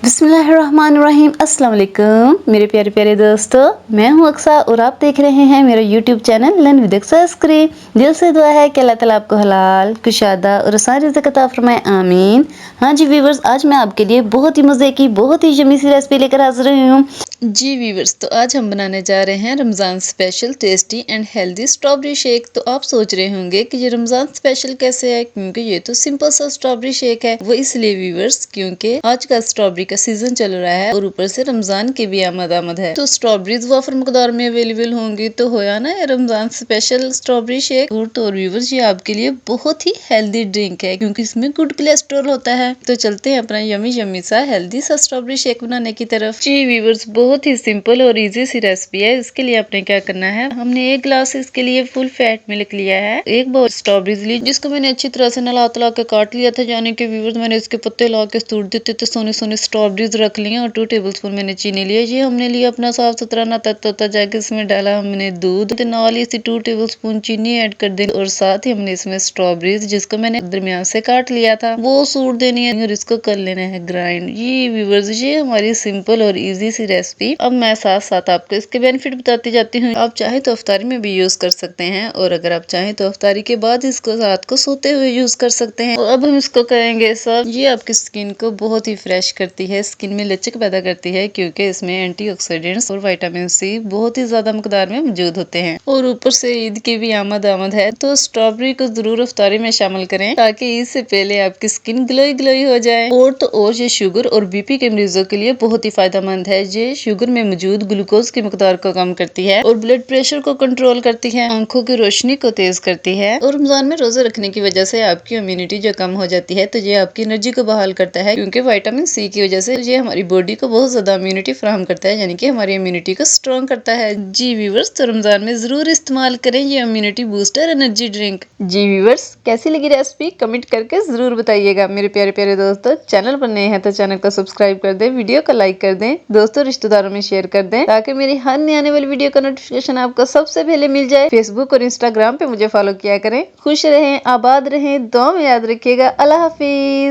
बिस्मिल्लाहिर्रहमानिर्रहीम। अस्सलाम वालेकुम मेरे प्यारे प्यारे दोस्तों, मैं हूँ अक्सा और आप देख रहे हैं मेरा YouTube channel learn with Aqsa screen. दिल से दुआ है कि अल्लाह ताला आपको हलाल कुशादा और आसान रिज़्क़ अता फरमाए, आमीन। हाँ जी व्यूवर्स, आज मैं आपके लिए बहुत ही मज़े की बहुत ही यम्मी सी रेसिपी लेकर हाजिर हुई हूँ। जी व्यूवर्स, तो आज हम बनाने जा रहे हैं Ramzan special tasty and healthy strawberry shake. तो आप सोच रहे होंगे कि ये रमज़ान स्पेशल कैसे है, क्योंकि ये तो सिंपल सा स्ट्रॉबेरी शेक है। वो इसलिए व्यूवर्स क्योंकि आज का स्ट्रॉबेरी का सीजन चल रहा है और ऊपर से रमजान की भी आमद है, तो स्ट्रॉबेरीज वाफर मकदार में अवेलेबल होंगी, तो होया ना रमजान स्पेशल स्ट्रॉबेरी शेक। और तो व्यूवर्स, ये आपके लिए बहुत ही हेल्दी ड्रिंक है क्योंकि इसमें गुड कोलेस्ट्रॉल होता है। तो चलते हैं अपना यमी यमी सा हेल्दी सा स्ट्रॉबेरी शेक बनाने की तरफ। जी व्यूवर्स, बहुत ही सिंपल और इजी सी रेसिपी है। इसके लिए आपने क्या करना है, हमने 1 गिलास इसके लिए फुल फैट मिल्क लिया है, 1 बाउल स्ट्रॉबेरीज ली जिसको मैंने अच्छी तरह से नला तला के काट लिया था, यानी कि व्यूवर्स मैंने इसके पत्ते ला के तोड़ देते थे, सोने सोने स्ट्रॉबेरीज रख लिया और 2 टेबलस्पून मैंने चीनी लिया। ये हमने लिया अपना साफ सुथरा ना तत्ता जाके, इसमें डाला हमने दूध, नाल इसी 2 टेबलस्पून चीनी ऐड कर दी और साथ ही हमने इसमें स्ट्रॉबेरीज जिसको मैंने दरमियान से काट लिया था वो सूट देनी है और इसको कर लेना है ग्राइंड। ये व्यूवर्स, ये हमारी सिंपल और इजी सी रेसिपी। अब मैं साथ साथ आपको इसके बेनिफिट बताती जाती हूँ। आप चाहे तो अफ्तारी में भी यूज कर सकते हैं और अगर आप चाहें तो अफ्तारी के बाद इसको रात को सोते हुए यूज कर सकते हैं। और अब हम इसको करेंगे सर्व। ये आपकी स्किन को बहुत ही फ्रेश करती है, स्किन में लचक पैदा करती है क्योंकि इसमें एंटीऑक्सीडेंट्स और विटामिन सी बहुत ही ज्यादा मकदार में मौजूद होते हैं। और ऊपर से ईद की भी आमद है, तो स्ट्रॉबेरी को जरूर अफ्तारी में शामिल करें ताकि ईद से पहले आपकी स्किन ग्लोई ग्लोई हो जाए। और तो और ये शुगर और बीपी के मरीजों के लिए बहुत ही फायदेमंद है। ये शुगर में मौजूद ग्लूकोज की मकदार को कम करती है और ब्लड प्रेशर को कंट्रोल करती है, आंखों की रोशनी को तेज करती है। और रमजान में रोजे रखने की वजह से आपकी इम्यूनिटी जो कम हो जाती है, तो ये आपकी एनर्जी को बहाल करता है क्योंकि विटामिन सी की वजह से ये हमारी बॉडी को बहुत ज्यादा इम्यूनिटी फराहम करता है, यानी कि हमारी इम्यूनिटी को स्ट्रॉन्ग करता है। जी व्यूवर्स, तो रमजान में जरूर इस्तेमाल करें ये इम्यूनिटी बूस्टर एनर्जी ड्रिंक। जी व्यूवर्स, कैसी लगी रेसिपी कमेंट करके जरूर बताइएगा। मेरे प्यारे प्यारे दोस्तों, चैनल पर नए हैं तो चैनल को सब्सक्राइब कर दें, वीडियो को लाइक कर दें, दोस्तों रिश्तेदारों में शेयर कर दें ताकि मेरी हर नई आने वाली वीडियो का नोटिफिकेशन आपको सबसे पहले मिल जाए। फेसबुक और इंस्टाग्राम पे मुझे फॉलो किया करें। खुश रहें, आबाद रहें, दुआ में याद रखिएगा। अल्लाह हाफिज।